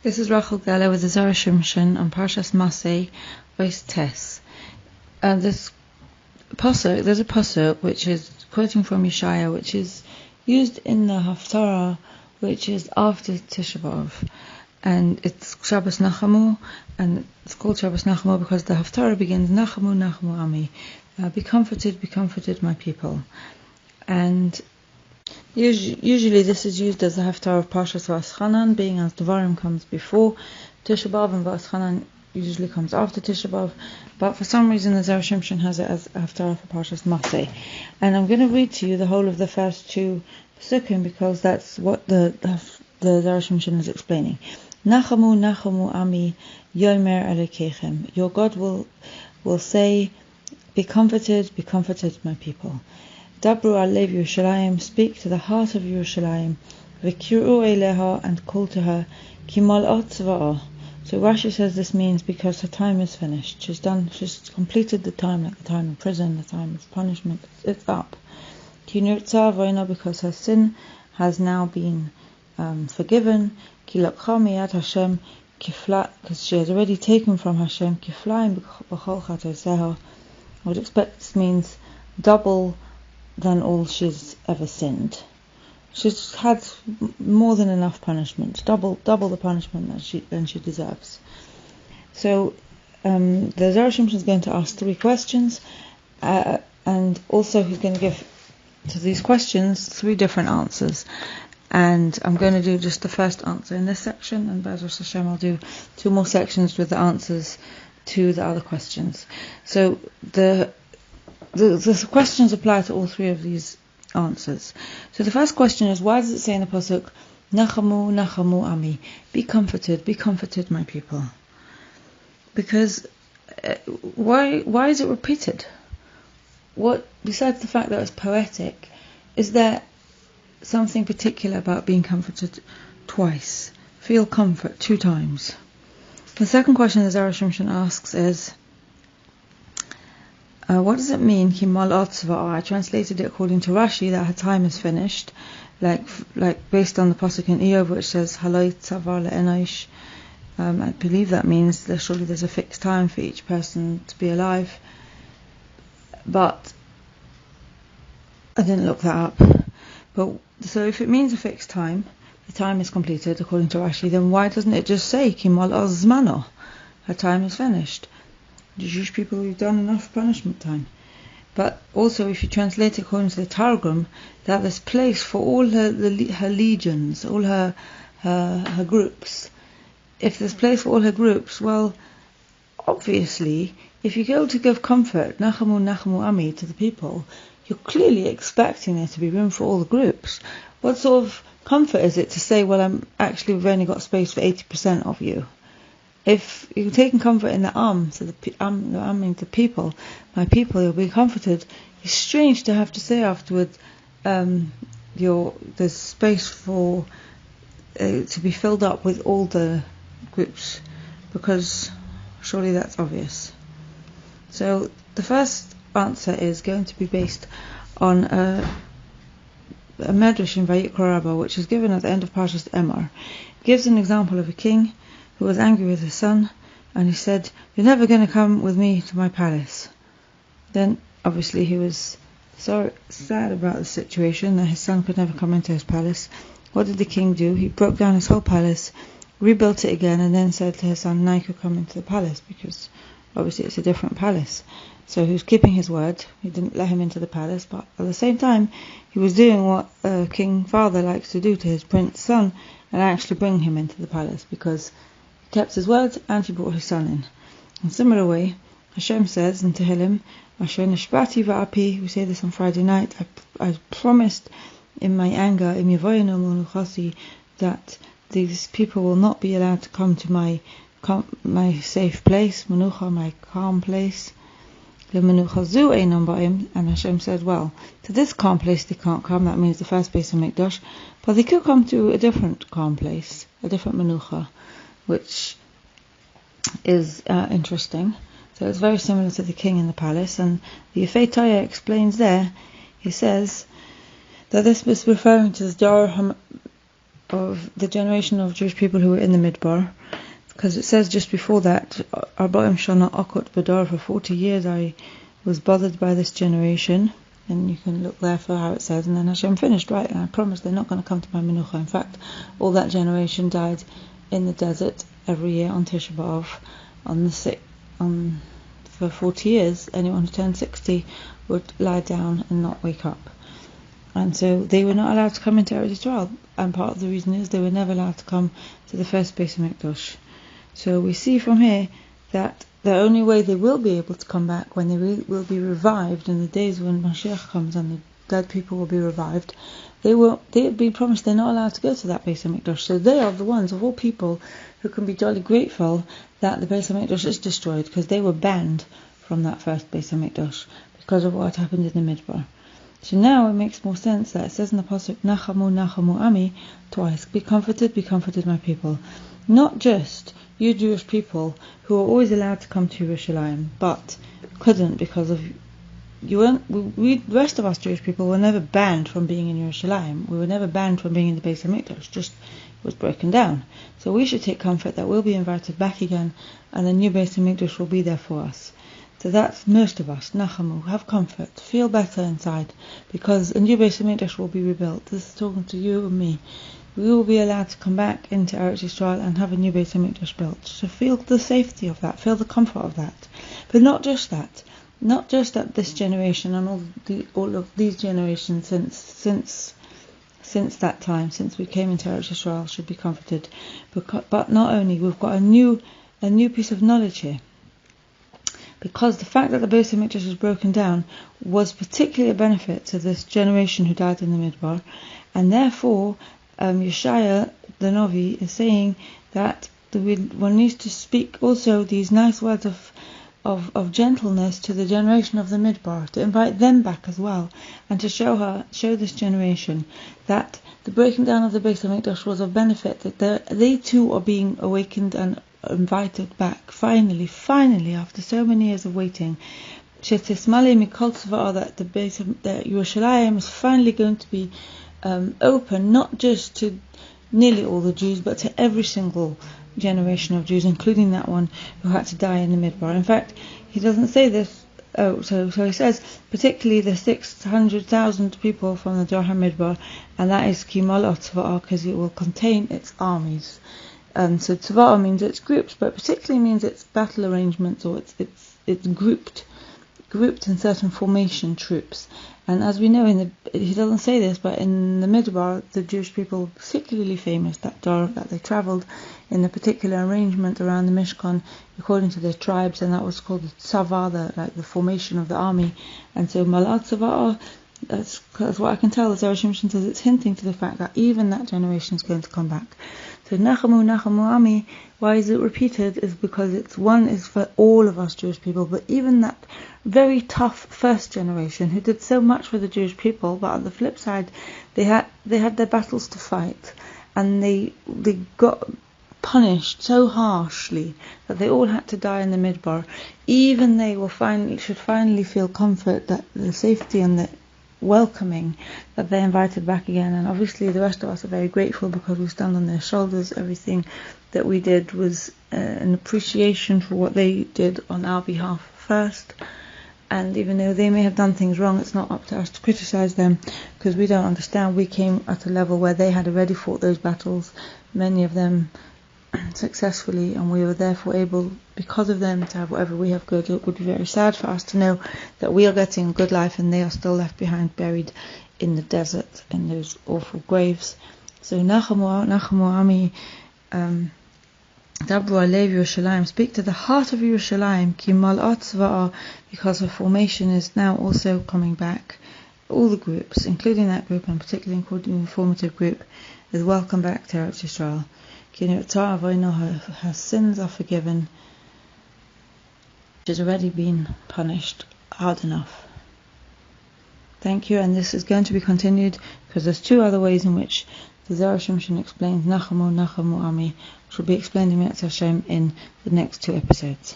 This is Rochel with the Zera Shimshon on Parshas Masey, Ois Tes. There's a pasuk which is quoting from Yeshaya, which is used in the Haftora, which is after Tisha B'av, and it's Shabbos Nachamu, and it's called Shabbos Nachamu because the Haftora begins Nachamu Nachamu Ami, be comforted, my people. And usually this is used as the Haftarah of Parshas V'aschanan, being as Devarim comes before Tisha B'av and V'aschanan usually comes after Tisha B'av, but for some reason the Zera Shimshon has it as a Haftarah for Parshas Masey. And I'm going to read to you the whole of the first two Pesukim because that's what the Zera Shimshon is explaining. Nachamu Nachamu Ami Yomer Elekechem. Your God will say, be comforted, my people. Dabru alev Yerushalayim, speak to the heart of Yerushalayim, v'kiru eleha, and call to her, ki mal'ot tzva'ah. So Rashi says this means because her time is finished. She's completed the time, like the time of prison, the time of punishment. It's up. Ki nirtzah v'ina, because her sin has now been forgiven. Ki lakcha miyad Hashem kifla, because she has already taken from Hashem kiflaim b'chol chatoseha. I would expect this means double than all she's ever sinned. She's had more than enough punishment, double the punishment than she deserves. So the Zera Shimshon is going to ask three questions, and also he's going to give to these questions three different answers. And I'm going to do just the first answer in this section, and B'ezras Hashem I'll do two more sections with the answers to the other questions. So the questions apply to all three of these answers. So the first question is, why does it say in the pasuk, Nachamu Nachamu Ami, be comforted, my people? Because why is it repeated? What, besides the fact that it's poetic, is there something particular about being comforted twice? Feel comfort 2 times. The second question the Zera Shimshon asks is, what does it mean? Ki mal'ot tzva'ah. I translated it according to Rashi that her time is finished, like based on the pasuk in Eov which says haloi tzavar le'enosh. I believe that means that surely there's a fixed time for each person to be alive. But I didn't look that up. But so if it means a fixed time, the time is completed according to Rashi, then why doesn't it just say ki mal'ot zmano? Her time is finished. The Jewish people, we've done enough punishment time. But also, if you translate it according to the Targum, that there's place for all her legions, all her groups. If there's place for all her groups, well, obviously, if you go to give comfort, Nachamu Nachamu Ami, to the people, you're clearly expecting there to be room for all the groups. What sort of comfort is it to say, well, we've only got space for 80% of you? If you're taking comfort in the so the people, my people, you'll be comforted. It's strange to have to say afterwards, there's space for to be filled up with all the groups, because surely that's obvious. So the first answer is going to be based on a medrash in Vayikra Rabbah, which is given at the end of Parshas Emor. It gives an example of a king who was angry with his son, and he said, you're never going to come with me to my palace. Then obviously he was so sad about the situation that his son could never come into his palace. What did the king do? He broke down his whole palace, rebuilt it again, and then said to his son, now you could come into the palace, because obviously it's a different palace. So he was keeping his word. He didn't let him into the palace, but at the same time he was doing what a king father likes to do to his prince son, and actually bring him into the palace, because kept his word and he brought his son in. In a similar way, Hashem says in Tehillim, Asher nishbati va'api, we say this on Friday night, I promised in my anger, im yavoyenu menuchasi, that these people will not be allowed to come to my safe place, menucha, my calm place. Lemenuchazu einam ba'im, and Hashem said, well, to this calm place they can't come, that means the first base of Mikdash, but they could come to a different calm place, a different menucha, which is interesting. So it's very similar to the king in the palace, and the Yefei Toya explains there, he says that this was referring to the the generation of Jewish people who were in the Midbar, because it says just before that, 40 shana akut b'dar, for 40 years I was bothered by this generation, and you can look there for how it says, and then Hashem finished, right, and I promised they're not going to come to my menucha. In fact, all that generation died in the desert every year on Tisha B'av, for 40 years. Anyone who turned 60 would lie down and not wake up. And so they were not allowed to come into Eretz Yisrael, and part of the reason is they were never allowed to come to the first Beis HaMikdash. So we see from here that the only way they will be able to come back, when they will be revived in the days when Mashiach comes and the dead people will be revived, they have been promised they're not allowed to go to that Beis HaMikdash. So they are the ones of all people who can be jolly grateful that the Beis HaMikdash is destroyed, because they were banned from that first Beis HaMikdash because of what happened in the Midbar. So now it makes more sense that it says in the pasuk, Nachamu Nachamu Ami, twice, be comforted, my people. Not just you Jewish people who are always allowed to come to Yerushalayim, but couldn't because of you weren't. The rest of us Jewish people were never banned from being in Yerushalayim. We were never banned from being in the Beis HaMikdash. Just was broken down. So we should take comfort that we'll be invited back again, and the new Beis HaMikdash will be there for us. So that's most of us. Nachamu, have comfort, feel better inside, because a new Beis HaMikdash will be rebuilt. This is talking to you and me. We will be allowed to come back into Eretz Yisrael and have a new Beis HaMikdash built. So feel the safety of that, feel the comfort of that. But not just that this generation and all of these generations since that time, since we came into Eretz Yisrael, should be comforted. But not only, we've got a new piece of knowledge here. Because the fact that the Beis HaMikdash was broken down was particularly a benefit to this generation who died in the Midbar, and therefore Yeshaya the Novi is saying that one needs to speak also these nice words of gentleness to the generation of the Midbar, to invite them back as well, and to show this generation that the breaking down of the Beis HaMikdash was of benefit, that they too are being awakened and invited back, finally, after so many years of waiting. That Yerushalayim is finally going to be open, not just to nearly all the Jews, but to every single generation of Jews, including that one who had to die in the Midbar. In fact, he doesn't say this. So he says particularly the 600,000 people from the Zohar Midbar, and that is Kimalot Tzva'ah, because it will contain its armies. So Tzva'ah means it's groups, but particularly means it's battle arrangements, or it's grouped in certain formation troops. And as we know, he doesn't say this, but in the Midbar, the Jewish people were particularly famous that they travelled in a particular arrangement around the Mishkan according to their tribes, and that was called the Tzava, the formation of the army. And so Malat Tzava'ah, that's what I can tell. The Zera Shimshon says it's hinting to the fact that even that generation is going to come back. So Nachamu Nachamu Ami, why is it repeated? Is because it's for all of us Jewish people, but even that very tough first generation who did so much for the Jewish people, but on the flip side, they had their battles to fight, and they got punished so harshly that they all had to die in the Midbar. Even they should finally feel comfort, that the safety and the welcoming, that they're invited back again. And obviously the rest of us are very grateful because we stand on their shoulders. Everything that we did was an appreciation for what they did on our behalf first. And even though they may have done things wrong, it's not up to us to criticize them, because we don't understand. We came at a level where they had already fought those battles, many of them successfully, and we were therefore able, because of them, to have whatever we have good. It would be very sad for us to know that we are getting a good life and they are still left behind, buried in the desert, in those awful graves. So Nachamu Ami, Dabru Alev Yerushalayim, speak to the heart of Yerushalayim, Ki Mal'at Tzva'ah, because her formation is now also coming back. All the groups, including that group, and particularly including the formative group, is welcome back to Eretz Yisrael. Her sins are forgiven. She has already been punished hard enough. Thank you, and this is going to be continued because there's two other ways in which the Zera Shimshon explains Nachamu Nachamu Ami, which will be explained in Mitzvah Hashem in the next two episodes.